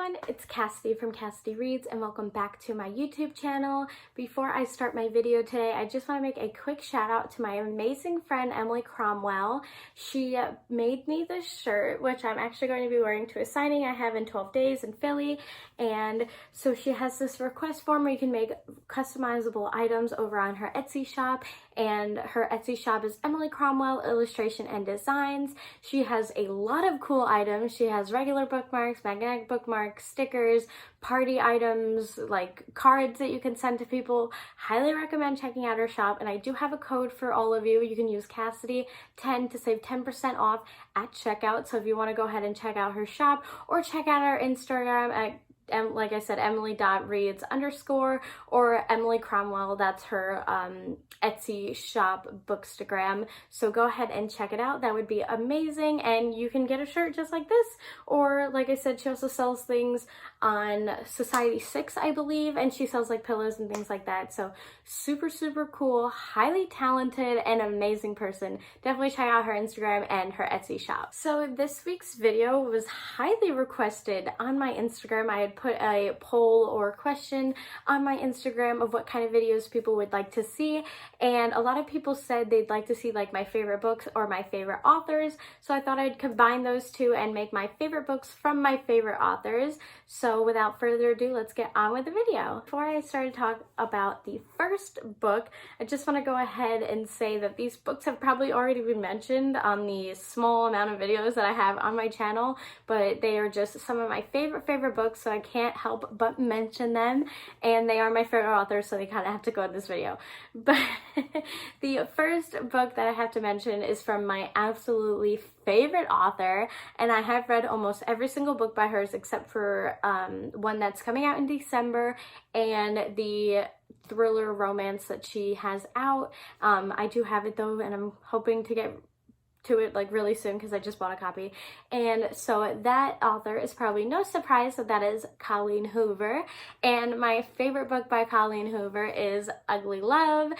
everyone, it's Cassidy from Cassidy Reads and welcome back to my YouTube channel. Before I start my video today, I just want to make a quick shout out to my amazing friend Emily Cromwell. She made me this shirt, which I'm actually going to be wearing to a signing I have in 12 days in Philly. And so she has this request form where you can make customizable items over on her Etsy shop. And her Etsy shop is Emily Cromwell Illustration and Designs. She has a lot of cool items. She has regular bookmarks, magnetic bookmarks, stickers, party items, like cards that you can send to people. Highly recommend checking out her shop. And I do have a code for all of you. You can use Cassidy10 to save 10% off at checkout. So if you want to go ahead and check out her shop or check out our Instagram at like I said, Emily.reads_ or Emily Cromwell, that's her Etsy shop bookstagram. So go ahead and check it out. That would be amazing. And you can get a shirt just like this. Or like I said, she also sells things on Society 6, I believe. And she sells like pillows and things like that. So super, super cool, highly talented and amazing person. Definitely check out her Instagram and her Etsy shop. So this week's video was highly requested on my Instagram. I had put a poll or question on my Instagram of what kind of videos people would like to see, and a lot of people said they'd like to see like my favorite books or my favorite authors, so I thought I'd combine those two and make my favorite books from my favorite authors. So without further ado, let's get on with the video. Before I start to talk about the first book, I just want to go ahead and say that these books have probably already been mentioned on the small amount of videos that I have on my channel, but they are just some of my favorite books, so I can't help but mention them, and they are my favorite authors, so they kind of have to go in this video. But the first book that I have to mention is from my absolutely favorite author, and I have read almost every single book by hers except for one that's coming out in December and the thriller romance that she has out. I do have it though, and I'm hoping to get to it like really soon because I just bought a copy. And so that author is probably no surprise that is Colleen Hoover, and my favorite book by Colleen Hoover is Ugly Love.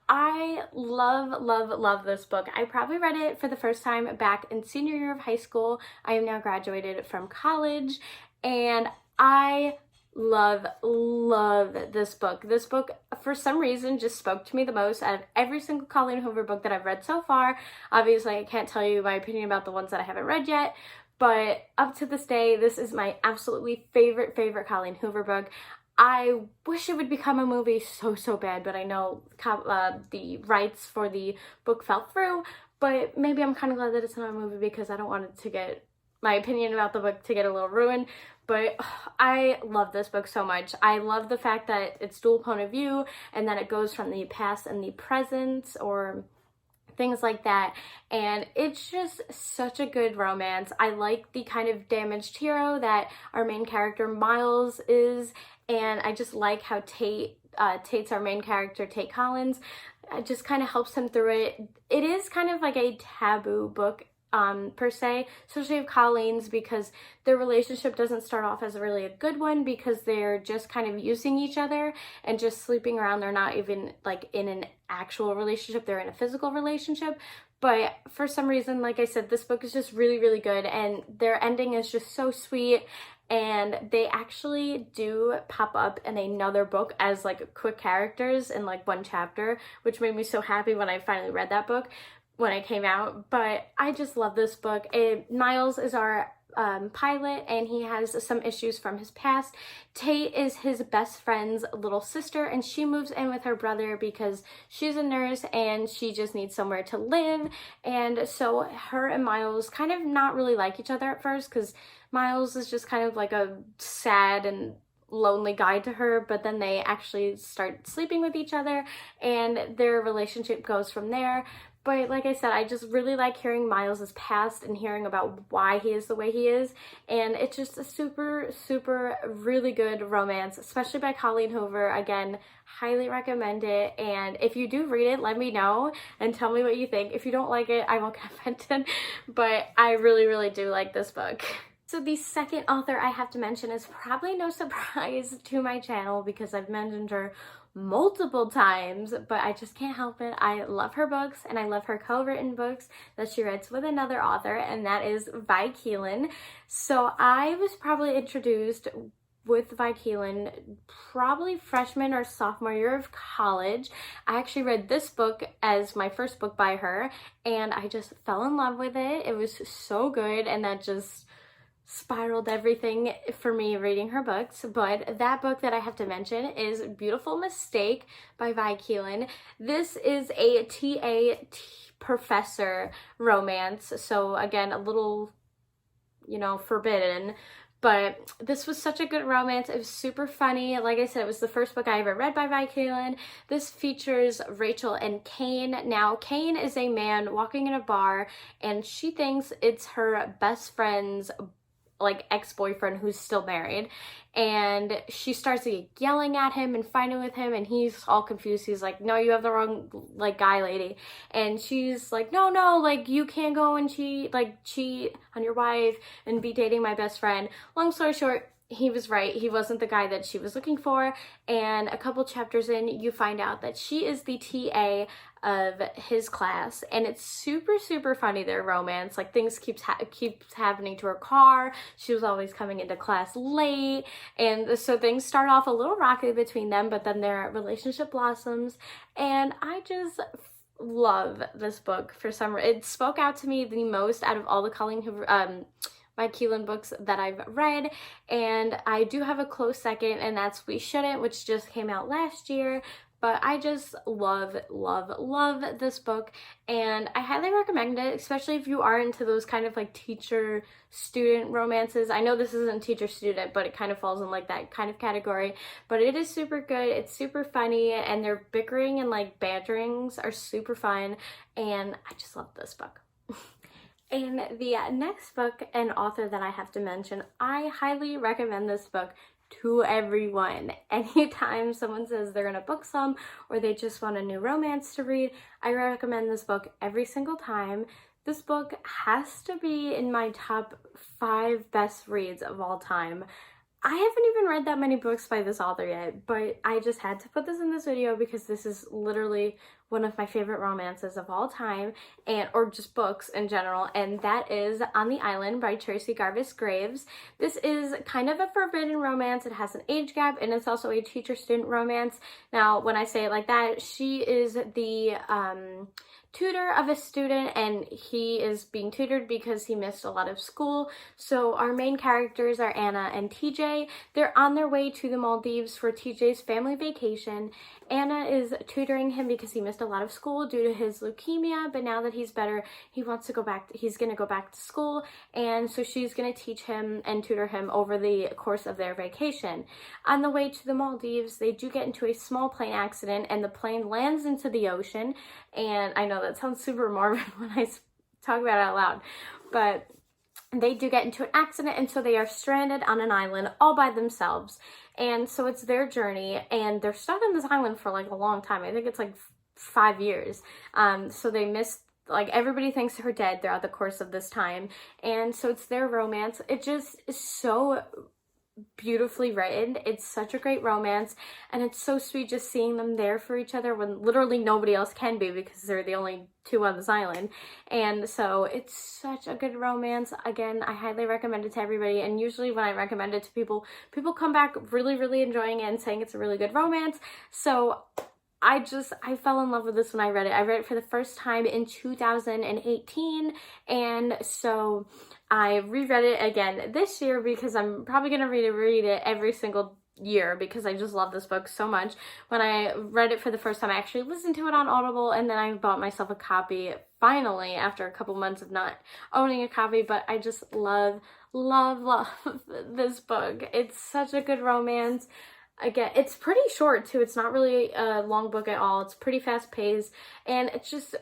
I love this book. I probably read it for the first time back in senior year of high school. I am now graduated from college, and I love this book. This book, for some reason, just spoke to me the most out of every single Colleen Hoover book that I've read so far. Obviously, I can't tell you my opinion about the ones that I haven't read yet, but up to this day, this is my absolutely favorite Colleen Hoover book. I wish it would become a movie so bad, but I know the rights for the book fell through, but maybe I'm kind of glad that it's not a movie because I don't want it to get my opinion about the book to get a little ruined. But I love this book so much. I love the fact that it's dual point of view and that it goes from the past and the present or things like that. And it's just such a good romance. I like the kind of damaged hero that our main character Miles is. And I just like how Tate's our main character, Tate Collins, just kind of helps him through it. It is kind of like a taboo book per se, especially of Colleen's, because their relationship doesn't start off as really a good one because they're just kind of using each other and just sleeping around. They're not even like in an actual relationship, they're in a physical relationship. But for some reason, like I said, this book is just really good, and their ending is just so sweet. And they actually do pop up in another book as like quick characters in like one chapter, which made me so happy when I finally read that book when it came out. But I just love this book. Miles is our pilot, and he has some issues from his past. Tate is his best friend's little sister, and she moves in with her brother because she's a nurse and she just needs somewhere to live. And so her and Miles kind of not really like each other at first because Miles is just kind of like a sad and lonely guy to her, but then they actually start sleeping with each other and their relationship goes from there. But like I said, I just really like hearing Miles's past and hearing about why he is the way he is. And it's just a super really good romance, especially by Colleen Hoover. Again, highly recommend it. And if you do read it, let me know and tell me what you think. If you don't like it, I won't get offended. But I really do like this book. So the second author I have to mention is probably no surprise to my channel because I've mentioned her multiple times, but I just can't help it. I love her books and I love her co-written books that she writes with another author, and that is by Cailin. So I was probably introduced with Cailin probably freshman or sophomore year of college. I actually read this book as my first book by her, and I just fell in love with it. It was so good, and that just spiraled everything for me reading her books. But that book that I have to mention is Beautiful Mistake by Cailin. This is a TA professor romance, so again, a little, you know, forbidden. But this was such a good romance. It was super funny. Like I said, it was the first book I ever read by Cailin. This features Rachel and Cain. Now, Cain is a man walking in a bar, and she thinks it's her best friend's like ex-boyfriend who's still married, and she starts like yelling at him and fighting with him, and he's all confused. He's like, no, you have the wrong like guy, lady. And she's like, no, like you can't go and cheat on your wife and be dating my best friend. Long story short, he was right. He wasn't the guy that she was looking for. And a couple chapters in, you find out that she is the TA of his class, and it's super funny, their romance. Like, things keeps happening to her car. She was always coming into class late, and so things start off a little rocky between them, but then their relationship blossoms. And I just love this book for some reason. It spoke out to me the most out of all the Colleen Hoover my Cailin books that I've read, and I do have a close second, and that's We Shouldn't, which just came out last year. But I just love this book, and I highly recommend it, especially if you are into those kind of like teacher-student romances. I know this isn't teacher-student, but it kind of falls in like that kind of category. But it is super good, it's super funny, and their bickering and like banterings are super fun, and I just love this book. And the next book and author that I have to mention, I highly recommend this book to everyone. Anytime someone says they're in a book slump or they just want a new romance to read, I recommend this book every single time. This book has to be in my top 5 best reads of all time. I haven't even read that many books by this author yet, but I just had to put this in this video because this is literally one of my favorite romances of all time, or just books in general, and that is On the Island by Tracy Garvey. This is kind of a forbidden romance. It has an age gap, and it's also a teacher-student romance. Now, when I say it like that, she is the tutor of a student, and he is being tutored because he missed a lot of school. So our main characters are Anna and TJ. They're on their way to the Maldives for TJ's family vacation. Anna is tutoring him because he missed a lot of school due to his leukemia, but now that he's better, he wants to go back. He's going to go back to school, and so she's going to teach him and tutor him over the course of their vacation. On the way to the Maldives, they do get into a small plane accident, and the plane lands into the ocean. And I know that sounds super morbid when I talk about it out loud, but they do get into an accident, and so they are stranded on an island all by themselves. And so it's their journey, and they're stuck on this island for like a long time. I think it's like 5 years. So they missed, like, everybody thinks they're dead throughout the course of this time. And so it's their romance. It just is so beautifully written. It's such a great romance, and it's so sweet just seeing them there for each other when literally nobody else can be because they're the only 2 on this island. And so it's such a good romance. Again, I highly recommend it to everybody, and usually when I recommend it to people come back really enjoying it and saying it's a really good romance. So I fell in love with this when I read it. I read it for the first time in 2018, and so I reread it again this year because I'm probably going to read it every single year because I just love this book so much. When I read it for the first time, I actually listened to it on Audible, and then I bought myself a copy finally after a couple months of not owning a copy. But I just love this book. It's such a good romance. Again, it's pretty short too. It's not really a long book at all. It's pretty fast paced, and it's just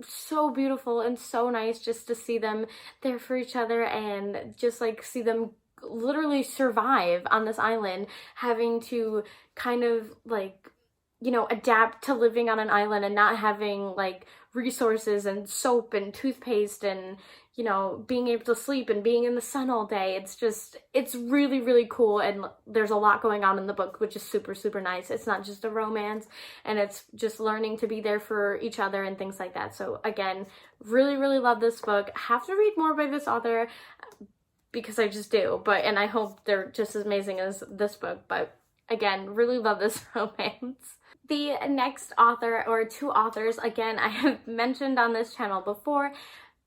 so beautiful and so nice just to see them there for each other, and just like see them literally survive on this island, having to kind of like, you know, adapt to living on an island and not having like resources and soap and toothpaste and, you know, being able to sleep and being in the sun all day. It's really, really cool, and there's a lot going on in the book, which is super, super nice. It's not just a romance, and it's just learning to be there for each other and things like that. So again, really, really love this book. I have to read more by this author because I just do, and I hope they're just as amazing as this book, but again, really love this romance. The next author, or two authors, again, I have mentioned on this channel before,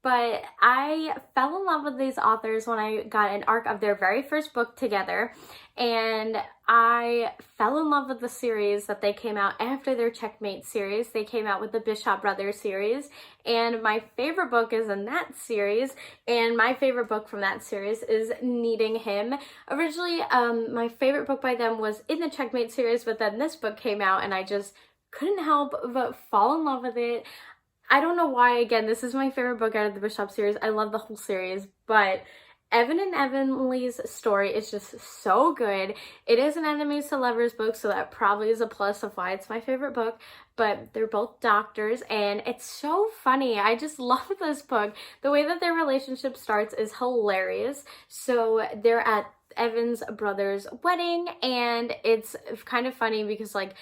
but I fell in love with these authors when I got an arc of their very first book together, and I fell in love with the series that they came out after their Checkmate series. They came out with the Bishop Brothers series, and my favorite book is in that series, and my favorite book from that series is Needing Him. Originally, my favorite book by them was in the Checkmate series, but then this book came out, and I just couldn't help but fall in love with it. I don't know why. Again, this is my favorite book out of the Bishop series. I love the whole series, but Evan and Evanly's story is just so good. It is an enemies to lovers book, so that probably is a plus of why it's my favorite book, but they're both doctors, and it's so funny. I just love this book. The way that their relationship starts is hilarious. So they're at Evan's brother's wedding, and it's kind of funny because, like,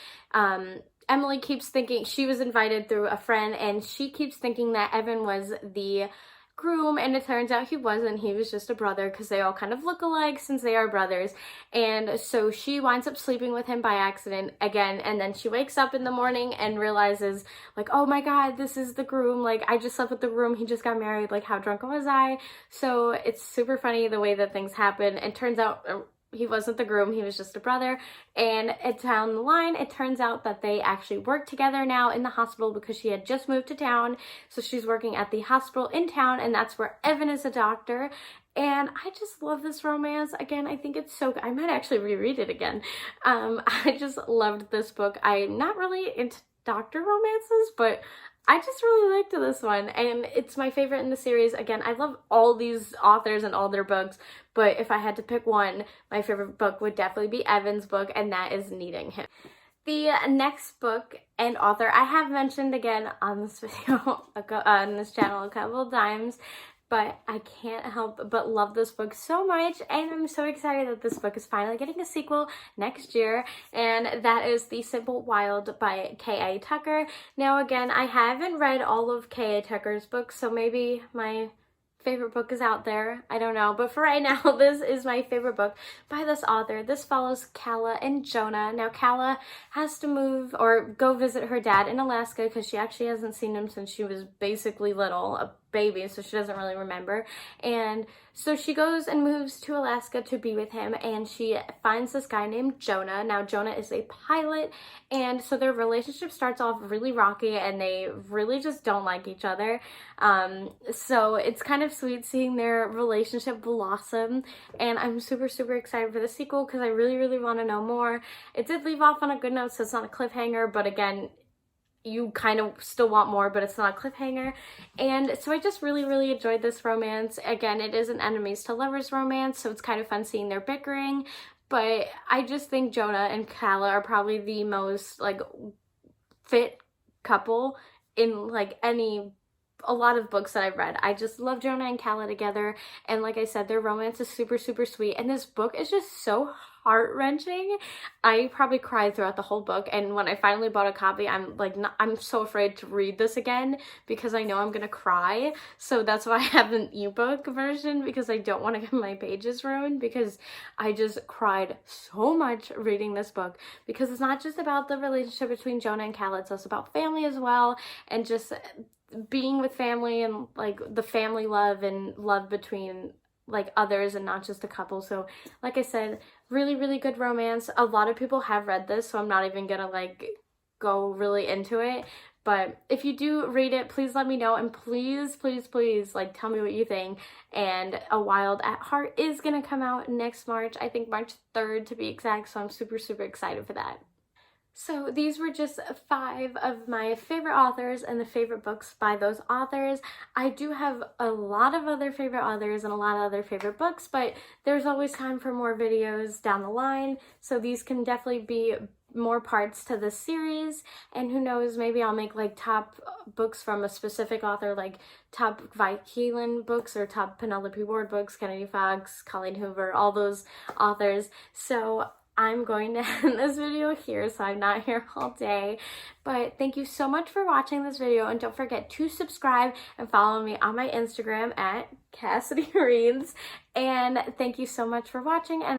Emily keeps thinking she was invited through a friend, and she keeps thinking that Evan was the groom, and it turns out he wasn't. He was just a brother, because they all kind of look alike since they are brothers. And so she winds up sleeping with him by accident again, and then she wakes up in the morning and realizes, like, oh my god, this is the groom. Like, I just slept with the groom, he just got married, like, how drunk was I? So it's super funny the way that things happen, and turns out he wasn't the groom, he was just a brother. And down the line, it turns out that they actually work together now in the hospital, because she had just moved to town. So she's working at the hospital in town, and that's where Evan is a doctor. And I just love this romance. Again, I think it's so good. I might actually reread it again. I just loved this book. I'm not really into doctor romances, but I just really liked this one, and it's my favorite in the series. Again, I love all these authors and all their books, but if I had to pick one, my favorite book would definitely be Evan's book, and that is Needing Him. The next book and author I have mentioned again on this video, on this channel a couple of times, but I can't help but love this book so much, and I'm so excited that this book is finally getting a sequel next year, and that is The Simple Wild by K.A. Tucker. Now again, I haven't read all of K.A. Tucker's books, so maybe my favorite book is out there. I don't know, but for right now, this is my favorite book by this author. This follows Cailin and Jonah. Now Cailin has to move or go visit her dad in Alaska, because she actually hasn't seen him since she was basically little, a baby, so she doesn't really remember. And so she goes and moves to Alaska to be with him, and she finds this guy named Jonah. Now Jonah is a pilot, and so their relationship starts off really rocky, and they really just don't like each other. So it's kind of sweet seeing their relationship blossom, and I'm super, super excited for the sequel, because I really, really want to know more. It did leave off on a good note, so it's not a cliffhanger, but again, you kind of still want more, but it's not a cliffhanger. And so I just really, really enjoyed this romance. Again, it is an enemies to lovers romance, so it's kind of fun seeing their bickering, but I just think Jonah and Cailin are probably the most, like, fit couple in, like, a lot of books that I've read. I just love Jonah and Cailin together, and like I said, their romance is super, super sweet, and this book is just so heart-wrenching. I probably cried throughout the whole book, and when I finally bought a copy, I'm like, I'm so afraid to read this again, because I know I'm gonna cry. So that's why I have an ebook version, because I don't want to get my pages ruined, because I just cried so much reading this book, because it's not just about the relationship between Jonah and Cailin, it's also about family as well, and just being with family, and like the family love and love between like others and not just a couple. So like I said, really, really good romance. A lot of people have read this, so I'm not even gonna like go really into it, but if you do read it, please let me know, and please, please, please, like, tell me what you think. And A Wild at Heart is gonna come out next March, I think March 3rd to be exact, so I'm super, super excited for that. So these were just 5 of my favorite authors and the favorite books by those authors. I do have a lot of other favorite authors and a lot of other favorite books, but there's always time for more videos down the line. So these can definitely be more parts to this series, and who knows, maybe I'll make like top books from a specific author, like top Cailin books or top Penelope Ward books, Kennedy Fox, Colleen Hoover, all those authors. So I'm going to end this video here so I'm not here all day. But thank you so much for watching this video, and don't forget to subscribe and follow me on my Instagram at Cassidy Reads. And thank you so much for watching. And